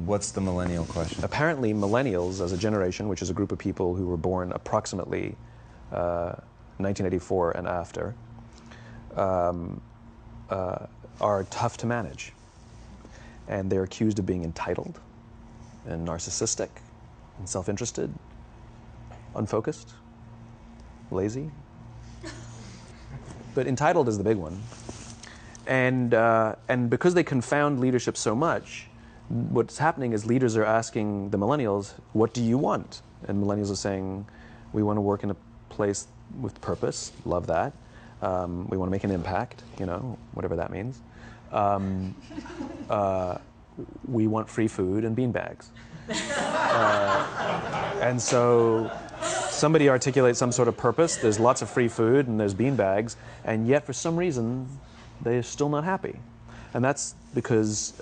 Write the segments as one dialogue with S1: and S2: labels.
S1: What's the millennial question?
S2: Apparently, millennials, as a generation, which is a group of people who were born approximately 1984 and after, are tough to manage. And they're accused of being entitled and narcissistic and self-interested, unfocused, lazy. But entitled is the big one. And because they confound leadership so much, what's happening is leaders are asking the millennials, what do you want? And millennials are saying, we want to work in a place with purpose, love that. We want to make an impact, you know, whatever that means. We want free food and beanbags. And so somebody articulates some sort of purpose, there's lots of free food and there's beanbags, and yet for some reason, they're still not happy. And that's because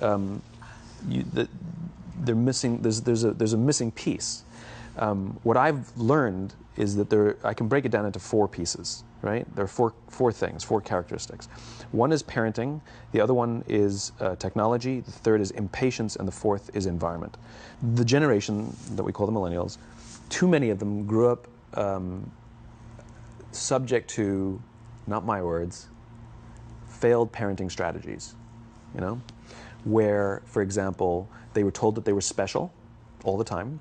S2: they're missing, there's a missing piece. What I've learned is that I can break it down into 4 pieces, right? There are four things, 4 characteristics. One is parenting, the other one is technology, the third is impatience, and the fourth is environment. The generation that we call the millennials, too many of them grew up subject to, not my words, failed parenting strategies, you know? Where, for example, they were told that they were special all the time.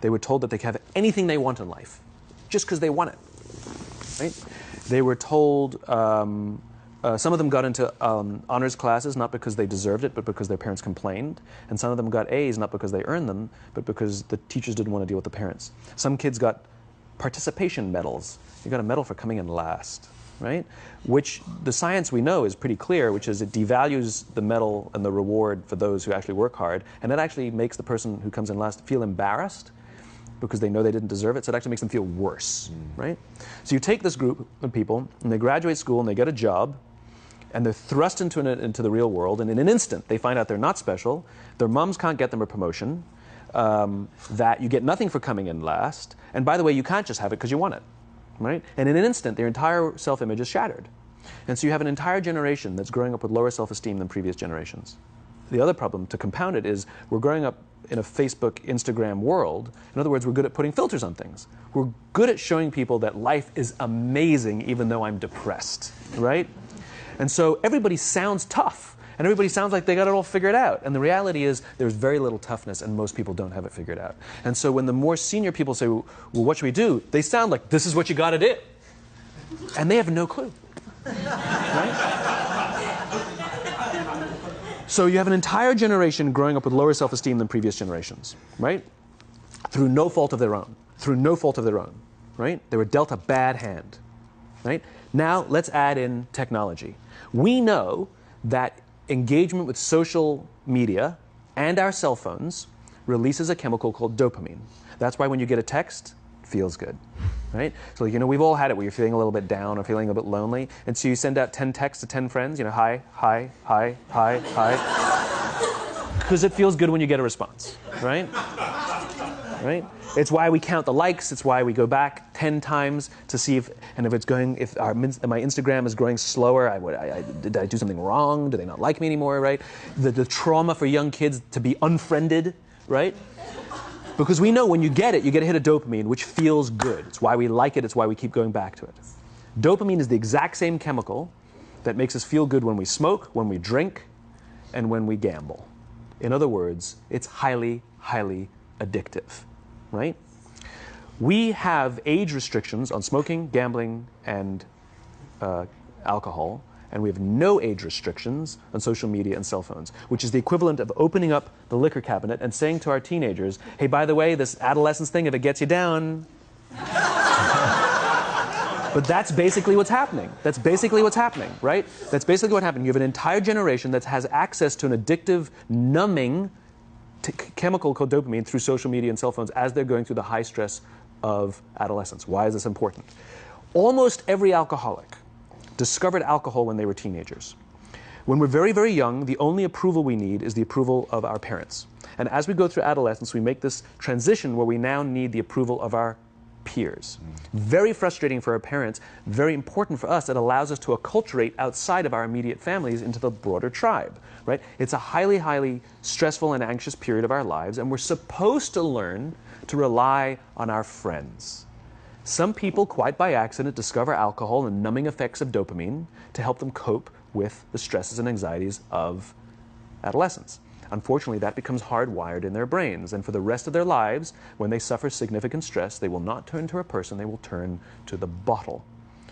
S2: They were told that they could have anything they want in life, just because they want it, right? They were told, some of them got into honors classes, not because they deserved it, but because their parents complained. And some of them got A's, not because they earned them, but because the teachers didn't want to deal with the parents. Some kids got participation medals. You got a medal for coming in last, right? Which the science we know is pretty clear, which is it devalues the medal and the reward for those who actually work hard, and it actually makes the person who comes in last feel embarrassed because they know they didn't deserve it, so it actually makes them feel worse, right? So you take this group of people, and they graduate school, and they get a job, and they're thrust into the real world, and in an instant, they find out they're not special, their moms can't get them a promotion, that you get nothing for coming in last, and by the way, you can't just have it because you want it. Right? And in an instant, their entire self-image is shattered. And so you have an entire generation that's growing up with lower self-esteem than previous generations. The other problem, to compound it, is we're growing up in a Facebook, Instagram world. In other words, we're good at putting filters on things. We're good at showing people that life is amazing even though I'm depressed, right? And so everybody sounds tough. And everybody sounds like they got it all figured out. And the reality is there's very little toughness, and most people don't have it figured out. And so when the more senior people say, well, what should we do? They sound like, this is what you got to do. And they have no clue. Right? So you have an entire generation growing up with lower self-esteem than previous generations, right? Through no fault of their own. Through no fault of their own, right? They were dealt a bad hand, right? Now let's add in technology. We know that engagement with social media and our cell phones releases a chemical called dopamine. That's why when you get a text, it feels good, right? So, you know, we've all had it where you're feeling a little bit down or feeling a bit lonely, and so you send out 10 texts to 10 friends, you know, hi, hi, hi, hi, hi, because it feels good when you get a response, right? Right? It's why we count the likes. It's why we go back 10 times to see if my Instagram is growing slower. Did I do something wrong? Do they not like me anymore? Right? The trauma for young kids to be unfriended, right? Because we know when you get a hit of dopamine, which feels good. It's why we like it. It's why we keep going back to it. Dopamine is the exact same chemical that makes us feel good when we smoke, when we drink, and when we gamble. In other words, it's highly, highly addictive. Right? We have age restrictions on smoking, gambling, and alcohol, and we have no age restrictions on social media and cell phones, which is the equivalent of opening up the liquor cabinet and saying to our teenagers, hey, by the way, this adolescence thing, if it gets you down. But that's basically what's happening. That's basically what's happening, right? That's basically what happened. You have an entire generation that has access to an addictive, numbing chemical called dopamine through social media and cell phones as they're going through the high stress of adolescence. Why is this important? Almost every alcoholic discovered alcohol when they were teenagers. When we're very, very young, the only approval we need is the approval of our parents. And as we go through adolescence, we make this transition where we now need the approval of our peers. Very frustrating for our parents, very important for us. It allows us to acculturate outside of our immediate families into the broader tribe, right? It's a highly, highly stressful and anxious period of our lives, and we're supposed to learn to rely on our friends. Some people, quite by accident, discover alcohol and numbing effects of dopamine to help them cope with the stresses and anxieties of adolescence. Unfortunately, that becomes hardwired in their brains, and for the rest of their lives, when they suffer significant stress, they will not turn to a person, they will turn to the bottle.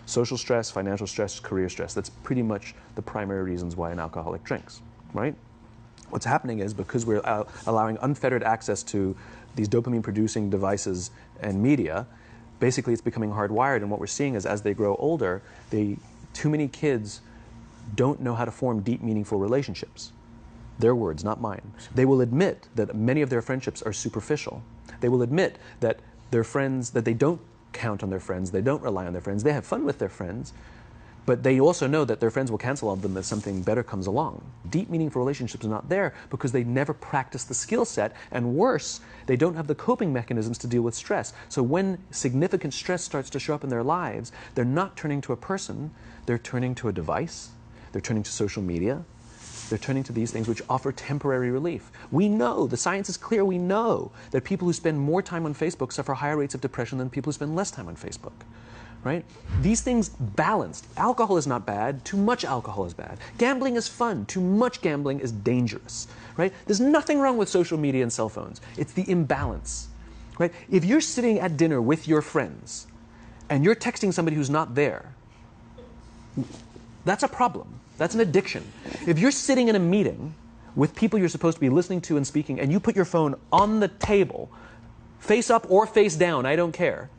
S2: Social stress, financial stress, career stress, that's pretty much the primary reasons why an alcoholic drinks, right? What's happening is, because we're allowing unfettered access to these dopamine-producing devices and media, basically it's becoming hardwired, and what we're seeing is, as they grow older, too many kids don't know how to form deep, meaningful relationships. Their words, not mine. They will admit that many of their friendships are superficial. They will admit that their friends, that they don't count on their friends, they don't rely on their friends, they have fun with their friends, but they also know that their friends will cancel on them if something better comes along. Deep, meaningful relationships are not there because they never practice the skill set, and worse, they don't have the coping mechanisms to deal with stress. So when significant stress starts to show up in their lives, they're not turning to a person, they're turning to a device, they're turning to social media, they're turning to these things which offer temporary relief. We know, the science is clear, we know that people who spend more time on Facebook suffer higher rates of depression than people who spend less time on Facebook, right? These things balanced. Alcohol is not bad, too much alcohol is bad. Gambling is fun, too much gambling is dangerous, right? There's nothing wrong with social media and cell phones. It's the imbalance, right? If you're sitting at dinner with your friends and you're texting somebody who's not there, that's a problem. That's an addiction. If you're sitting in a meeting with people you're supposed to be listening to and speaking, and you put your phone on the table, face up or face down, I don't care,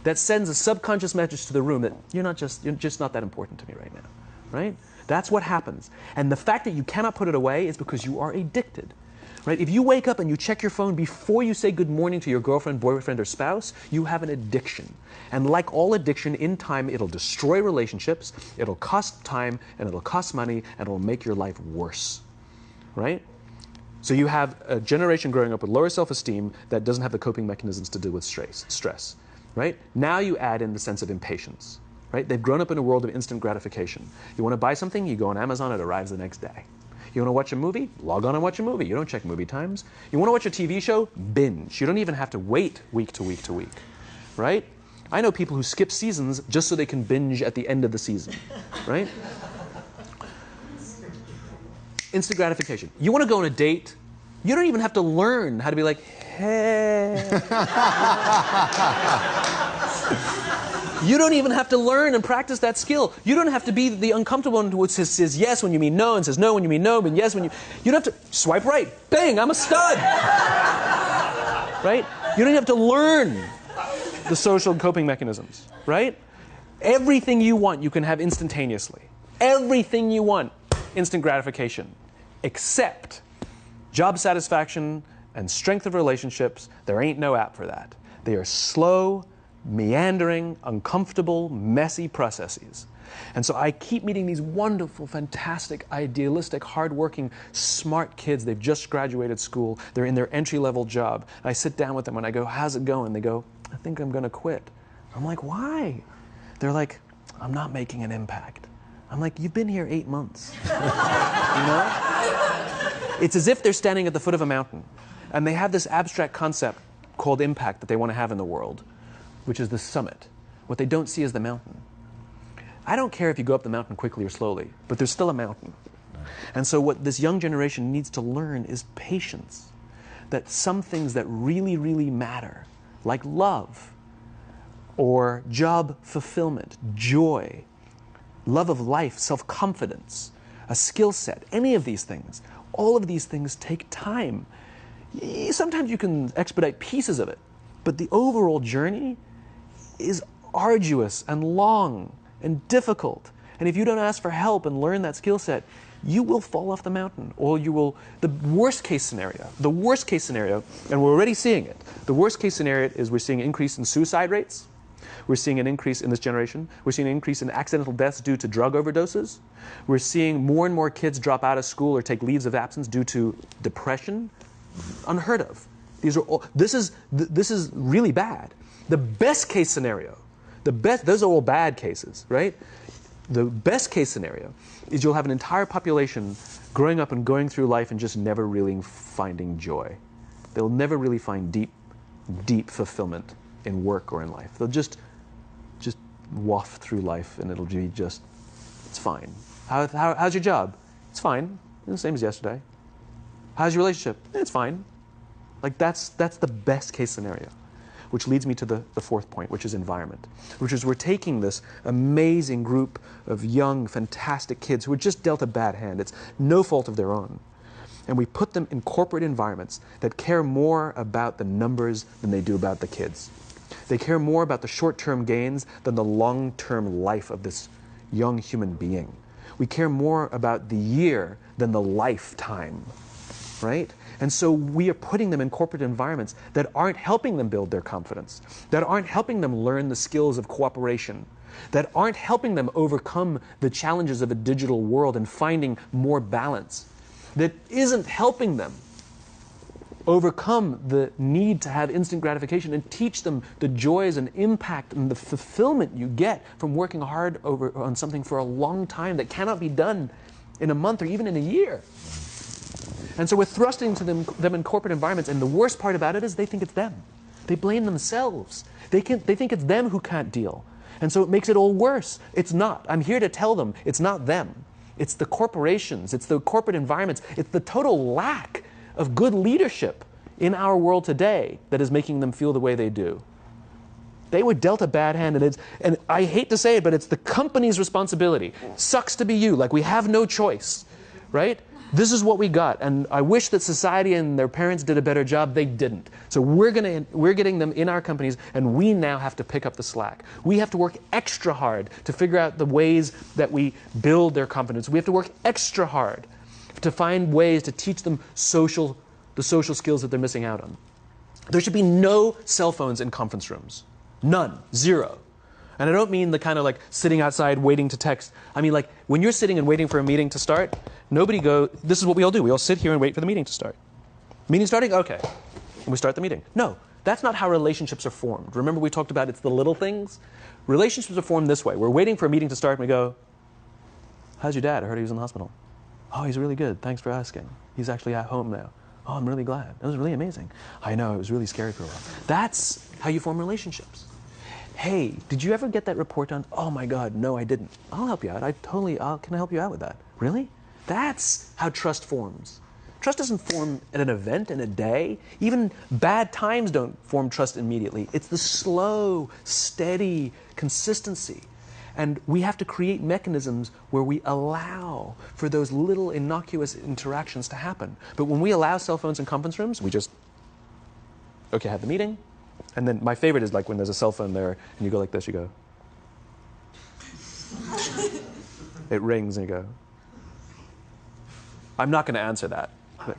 S2: that sends a subconscious message to the room that you're just not that important to me right now, right? That's what happens. And the fact that you cannot put it away is because you are addicted. Right? If you wake up and you check your phone before you say good morning to your girlfriend, boyfriend, or spouse, you have an addiction. And like all addiction, in time, it'll destroy relationships, it'll cost time, and it'll cost money, and it'll make your life worse. Right? So you have a generation growing up with lower self-esteem that doesn't have the coping mechanisms to deal with stress. Right? Now you add in the sense of impatience. Right? They've grown up in a world of instant gratification. You want to buy something, you go on Amazon, it arrives the next day. You want to watch a movie? Log on and watch a movie. You don't check movie times. You want to watch a TV show? Binge. You don't even have to wait week to week to week, right? I know people who skip seasons just so they can binge at the end of the season, right? Instant gratification. You want to go on a date? You don't even have to learn how to be like, hey. You don't even have to learn and practice that skill. You don't have to be the uncomfortable one who says yes when you mean no and says no when you mean no, but yes when you... You don't have to swipe right. Bang, I'm a stud. Right? You don't have to learn the social coping mechanisms, right? Everything you want, you can have instantaneously. Everything you want, instant gratification. Except job satisfaction and strength of relationships, there ain't no app for that. They are slow, meandering, uncomfortable, messy processes. And so I keep meeting these wonderful, fantastic, idealistic, hardworking, smart kids. They've just graduated school. They're in their entry-level job. And I sit down with them and I go, how's it going? They go, I think I'm going to quit. I'm like, why? They're like, I'm not making an impact. I'm like, you've been here 8 months. You know? It's as if they're standing at the foot of a mountain and they have this abstract concept called impact that they want to have in the world, which is the summit. What they don't see is the mountain. I don't care if you go up the mountain quickly or slowly, but there's still a mountain. And so what this young generation needs to learn is patience. That some things that really, really matter, like love, or job fulfillment, joy, love of life, self-confidence, a skill set, any of these things, all of these things take time. Sometimes you can expedite pieces of it, but the overall journey is arduous and long and difficult. And if you don't ask for help and learn that skill set, you will fall off the mountain, or you will, the worst case scenario, and we're already seeing it, the worst case scenario is we're seeing an increase in suicide rates, we're seeing an increase in this generation, we're seeing an increase in accidental deaths due to drug overdoses, we're seeing more and more kids drop out of school or take leaves of absence due to depression, unheard of. This is really bad. The best case scenario, those are all bad cases, right? The best case scenario is you'll have an entire population growing up and going through life and just never really finding joy. They'll never really find deep fulfillment in work or in life. They'll just waft through life and it'll be just, it's fine. How's your job? It's fine. It's the same as yesterday. How's your relationship? It's fine. Like that's the best case scenario. Which leads me to the fourth point, which is environment. Which is we're taking this amazing group of young, fantastic kids who were just dealt a bad hand. It's no fault of their own. And we put them in corporate environments that care more about the numbers than they do about the kids. They care more about the short-term gains than the long-term life of this young human being. We care more about the year than the lifetime, right? And so we are putting them in corporate environments that aren't helping them build their confidence, that aren't helping them learn the skills of cooperation, that aren't helping them overcome the challenges of a digital world and finding more balance, that isn't helping them overcome the need to have instant gratification and teach them the joys and impact and the fulfillment you get from working hard on something for a long time that cannot be done in a month or even in a year. And so we're thrusting to them in corporate environments, and the worst part about it is they think it's them. They blame themselves. They think it's them who can't deal. And so it makes it all worse. It's not. I'm here to tell them it's not them. It's the corporations. It's the corporate environments. It's the total lack of good leadership in our world today that is making them feel the way they do. They were dealt a bad hand, and I hate to say it, but it's the company's responsibility. Sucks to be you. Like, we have no choice, right? This is what we got, and I wish that society and their parents did a better job. They didn't. So we're getting them in our companies, and we now have to pick up the slack. We have to work extra hard to figure out the ways that we build their confidence. We have to work extra hard to find ways to teach them the social skills that they're missing out on. There should be no cell phones in conference rooms. None. Zero. And I don't mean the kind of like sitting outside waiting to text. I mean like when you're sitting and waiting for a meeting to start, this is what we all do. We all sit here and wait for the meeting to start. Meeting starting? Okay. And we start the meeting. No, that's not how relationships are formed. Remember we talked about it's the little things? Relationships are formed this way. We're waiting for a meeting to start and we go, how's your dad? I heard he was in the hospital. Oh, he's really good. Thanks for asking. He's actually at home now. Oh, I'm really glad. That was really amazing. I know, it was really scary for a while. That's how you form relationships. Hey, did you ever get that report done? Oh my God, no, I didn't. I'll help you out. Can I help you out with that? Really? That's how trust forms. Trust doesn't form at an event in a day. Even bad times don't form trust immediately. It's the slow, steady consistency. And we have to create mechanisms where we allow for those little innocuous interactions to happen. But when we allow cell phones in conference rooms, we just, okay, have the meeting. And then my favorite is like when there's a cell phone there and you go like this, you go. It rings and you go. I'm not going to answer that. Like,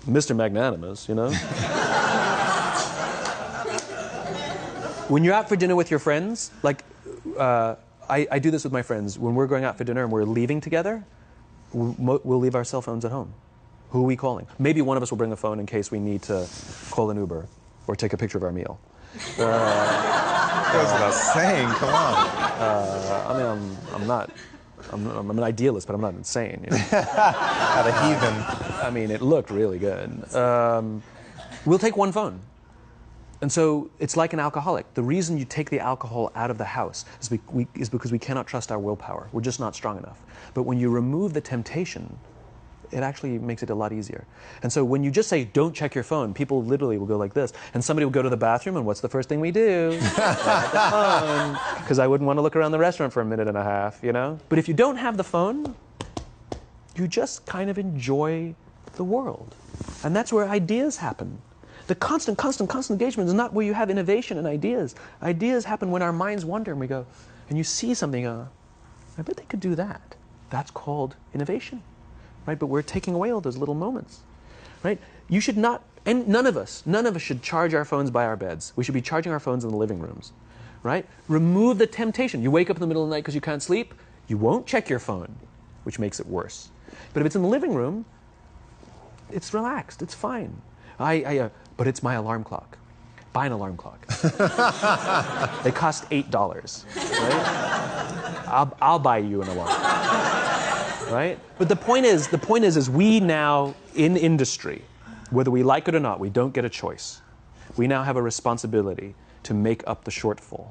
S2: Mr. Magnanimous, you know? When you're out for dinner with your friends, like, I do this with my friends. When we're going out for dinner and we're leaving together, we'll leave our cell phones at home. Who are we calling? Maybe one of us will bring a phone in case we need to call an Uber or take a picture of our meal.
S1: That goes without saying, come on.
S2: I'm an idealist, but I'm not insane. You know?
S1: Not a heathen.
S2: I mean, it looked really good. We'll take one phone. And so it's like an alcoholic. The reason you take the alcohol out of the house is because we cannot trust our willpower. We're just not strong enough. But when you remove the temptation, it actually makes it a lot easier. And so when you just say, don't check your phone, people literally will go like this. And somebody will go to the bathroom, and what's the first thing we do? Grab the phone. Because I wouldn't want to look around the restaurant for a minute and a half, you know? But if you don't have the phone, you just kind of enjoy the world. And that's where ideas happen. The constant engagement is not where you have innovation and ideas. Ideas happen when our minds wander and we go, and you see something, I bet they could do that. That's called innovation, right? But we're taking away all those little moments, right? You should not, and none of us should charge our phones by our beds. We should be charging our phones in the living rooms, right? Remove the temptation. You wake up in the middle of the night because you can't sleep, you won't check your phone, which makes it worse. But if it's in the living room, it's relaxed, it's fine. But it's my alarm clock. buy an alarm clock. They cost $8, right? I'll buy you an alarm clock, right? But the point is we now, in industry, whether we like it or not, we don't get a choice. We now have a responsibility to make up the shortfall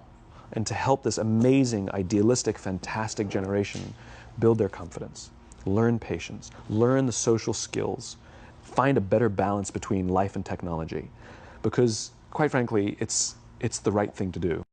S2: and to help this amazing, idealistic, fantastic generation build their confidence, learn patience, learn the social skills, find a better balance between life and technology. Because, quite frankly, it's the right thing to do.